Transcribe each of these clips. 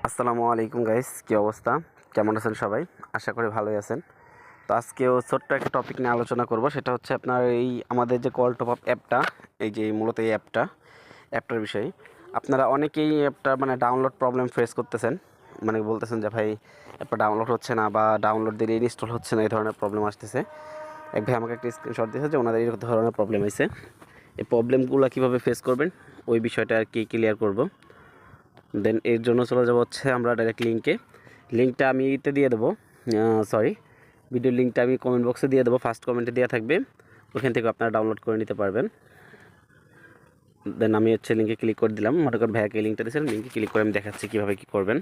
আসসালামু আলাইকুম গাইস, কী অবস্থা? কেমন আছেন সবাই? আশা করি ভালোই আছেন। তো আজকেও ছোট্ট একটা টপিক নিয়ে আলোচনা করব, সেটা হচ্ছে আপনার এই আমাদের যে কল টপ আপ অ্যাপটা, এই যে মূলত এই অ্যাপটার বিষয়ে আপনারা অনেকেই অ্যাপটা মানে ডাউনলোড প্রবলেম ফেস করতেছেন। মানে বলতেছেন যে ভাই অ্যাপটা ডাউনলোড হচ্ছে না বা ডাউনলোড দিলে ইনস্টল হচ্ছে না, এই ধরনের প্রবলেম আসতেছে। এক ভাই আমাকে একটা স্ক্রিনশট দিয়েছে যে ওনাদের এই ধরনের প্রবলেম হয়েছে। এই প্রবলেমগুলো কীভাবে ফেস করবেন ওই বিষয়টা আর কি ক্লিয়ার করব। দেন এর জন্য চলে যাব হচ্ছে আমরা ডাইরেক্ট লিঙ্কটা আমি ইতে দিয়ে দেবো, ভিডিও লিঙ্কটা আমি কমেন্ট বক্সে দিয়ে দেবো, ফার্স্ট কমেন্টে দেওয়া থাকবে, ওখান থেকে আপনারা ডাউনলোড করে নিতে পারবেন। দেন আমি হচ্ছে লিঙ্কে ক্লিক করে দিলাম, মনে করেন ভাইয়াকে লিঙ্কটা দিয়েছেন, লিঙ্কে ক্লিক করে আমি দেখাচ্ছি কীভাবে কী করবেন।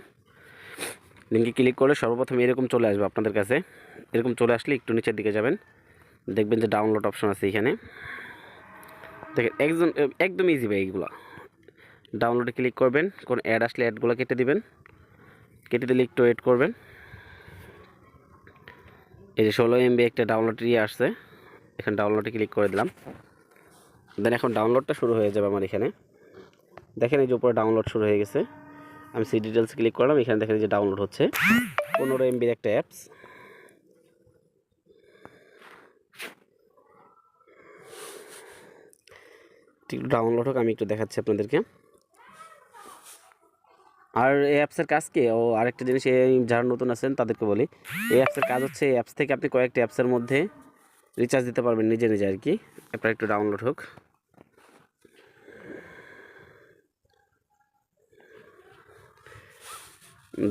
লিঙ্কে ক্লিক করলে সর্বপ্রথম এরকম চলে আসবে আপনাদের কাছে। এরকম চলে আসলে একটু নিচের দিকে যাবেন, দেখবেন যে ডাউনলোড অপশন আছে এখানে। দেখেন একদম ইজি ভাই, এইগুলো ডাউনলোডে ক্লিক করবেন, কোন অ্যাড আসলে অ্যাডগুলো কেটে দিবেন, কেটে দিলে একটু ওয়েট করবেন। এই যে 16 MB একটা ডাউনলোড আসছে, এখানে ডাউনলোডে ক্লিক করে দিলাম। দেন এখন ডাউনলোডটা শুরু হয়ে যাবে আমার এখানে। দেখেন এই যে উপরে ডাউনলোড শুরু হয়ে গেছে। আমি সি ডিটেলস ক্লিক করলাম, এখানে দেখেন যে ডাউনলোড হচ্ছে 15 MB একটা অ্যাপস। একটু ডাউনলোড হোক, আমি একটু দেখাচ্ছি আপনাদেরকে। আর এই অ্যাপসের কাজ কি, আরেকটা জিনিস যারা নতুন আছেন তাদেরকে বলি, এই অ্যাপসের কাজ হচ্ছে এই অ্যাপস থেকে আপনি কয়েকটি অ্যাপসের মধ্যে রিচার্জ দিতে পারবেন নিজে নিজে আর কি। অ্যাপটা একটু ডাউনলোড হোক।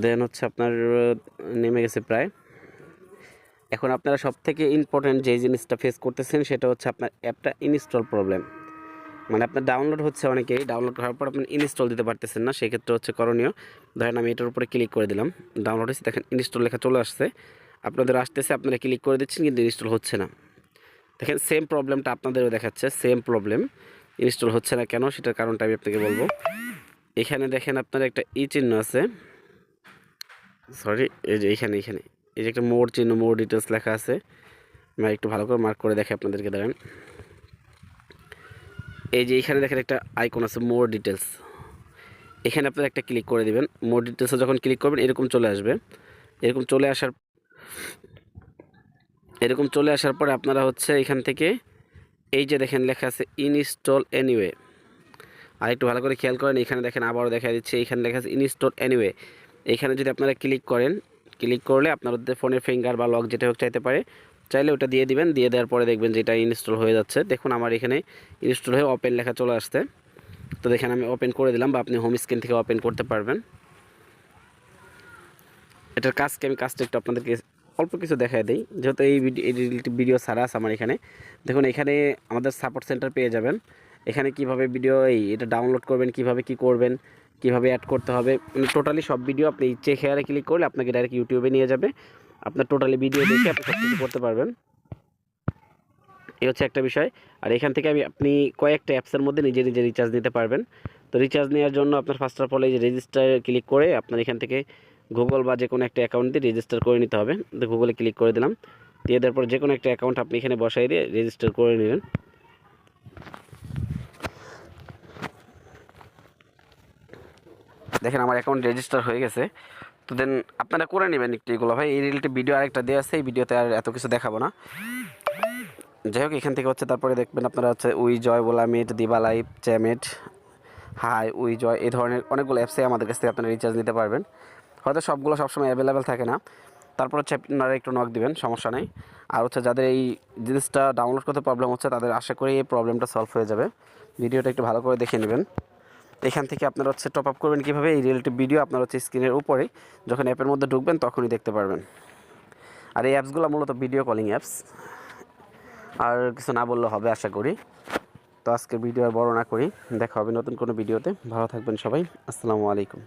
দেন হচ্ছে আপনার নেমে গেছে প্রায়। এখন আপনারা সবথেকে ইম্পর্ট্যান্ট যে জিনিসটা ফেস করতেছেন সেটা হচ্ছে আপনার অ্যাপটা ইনস্টল প্রবলেম। মানে আপনার ডাউনলোড হচ্ছে, অনেকেই ডাউনলোড করার পর আপনি ইনস্টল দিতে পারতেছেন না। সেক্ষেত্রে হচ্ছে করণীয়, ধরেন আমি এটার উপরে ক্লিক করে দিলাম, ডাউনলোড হচ্ছে, দেখেন ইনস্টল লেখা চলে আসছে, আপনাদের আসতেছে, আপনারা ক্লিক করে দিচ্ছেন কিন্তু ইনস্টল হচ্ছে না। দেখেন সেম প্রবলেমটা আপনাদেরও দেখাচ্ছে, সেম প্রবলেম, ইনস্টল হচ্ছে না কেন সেটার কারণটা আমি আপনাকে বলবো। এখানে দেখেন আপনার একটা চিহ্ন আছে, এই যে এখানে এই যে একটা মোর চিহ্ন, মোর ডিটেলস লেখা আছে, আমি একটু ভালো করে মার্ক করে দেখে আপনাদেরকে। দেখেন এই যে এখানে দেখেন একটা আইকন আছে মোর ডিটেলস, এখানে আপনারা একটা ক্লিক করে দিবেন। মোর ডিটেলসে যখন ক্লিক করবেন এরকম চলে আসবে। এরকম চলে আসার পরে আপনারা হচ্ছে এখান থেকে এই যে দেখেন লেখা আছে ইনস্টল এনিওয়ে, আর একটু ভালো করে খেয়াল করেন, এখানে দেখেন আবারও দেখা দিচ্ছে, এখানে লেখা আছে ইনস্টল এনিওয়ে। এখানে যদি আপনারা ক্লিক করেন, ক্লিক করলে আপনাদের ফোনের ফিঙ্গার বা লক যেটা হোক চাইতে পারে, চাইলে ওটা দিয়ে দিবেন। দিয়ে দেওয়ার পরে দেখবেন যে এটা ইনস্টল হয়ে যাচ্ছে। দেখুন আমার এখানে ইনস্টল হয়ে ওপেন লেখা চলে আসছে। তো দেখেন আমি ওপেন করে দিলাম, বা আপনি হোম স্ক্রিন থেকে ওপেন করতে পারবেন। এটার কাজটা একটু আপনাদেরকে অল্প কিছু দেখায় দিই, যেহেতু এই ভিডিও ছাড়া আছে আমার এখানে। দেখুন এখানে আমাদের সাপোর্ট সেন্টার পেয়ে যাবেন। এখানে কিভাবে এটা ডাউনলোড করবেন, কিভাবে কি করবেন, কিভাবে অ্যাড করতে হবে, মানে টোটালি সব ভিডিও আপনি চেক হেয়ারে ক্লিক করলে আপনাকে ডাইরেক্ট ইউটিউবে নিয়ে যাবে। আপনার টোটালি ভিডিও দেখে আপনি সব কিছু করতে পারবেন। এই হচ্ছে একটা বিষয়। আর এখান থেকে আপনি কয়েকটা অ্যাপসের মধ্যে নিজে নিজে রিচার্জ নিতে পারবেন। তো রিচার্জ নেওয়ার জন্য আপনার ফার্স্ট অফ অল এই যে রেজিস্টার ক্লিক করে আপনার এখান থেকে গুগল বা যে কোনো একটা অ্যাকাউন্ট দিয়ে রেজিস্টার করে নিতে হবে। তো গুগলে ক্লিক করে দিলাম, দিয়ে দেওয়ার পর যে কোনো একটা অ্যাকাউন্ট আপনি এখানে বসাই দিয়ে রেজিস্টার করে নিলেন। দেখেন আমার অ্যাকাউন্ট রেজিস্টার হয়ে গেছে। তো দেন আপনারা করে নেবেন একটু এগুলো ভাই। এই রিলেটেড ভিডিও আরেকটা দেওয়া আছে, এই ভিডিওতে আর এত কিছু দেখাবো না। যাই হোক, এখান থেকে হচ্ছে তারপরে দেখবেন আপনারা হচ্ছে উইজয়, ওলামিট, দিবা লাইভ, চ্যামেট, হাই, উইজয়, এই ধরনের অনেকগুলো অ্যাপসে আমাদের কাছ থেকে আপনারা রিচার্জ নিতে পারবেন। হয়তো সবগুলো সবসময় অ্যাভেলেবেল থাকে না, তারপর হচ্ছে আপনারা একটু নক দিবেন, সমস্যা নেই। আর হচ্ছে যাদের এই জিনিসটা ডাউনলোড করতে প্রবলেম হচ্ছে তাদের আশা করি এই প্রবলেমটা সলভ হয়ে যাবে। ভিডিওটা একটু ভালো করে দেখে নেবেন। এখান থেকে আপনারা হচ্ছে টপ আপ করবেন কীভাবে, এই রিলেটিভ ভিডিও আপনারা হচ্ছে স্ক্রিনের উপরে যখন অ্যাপের মধ্যে ঢুকবেন তখনই দেখতে পারবেন। আর এই অ্যাপসগুলো মূলত ভিডিও কলিং অ্যাপস, আর কিছু না বললে হবে আশা করি। তো আজকের ভিডিও আর বড় না করি, দেখা হবে নতুন কোনো ভিডিওতে। ভালো থাকবেন সবাই, আসসালামু আলাইকুম।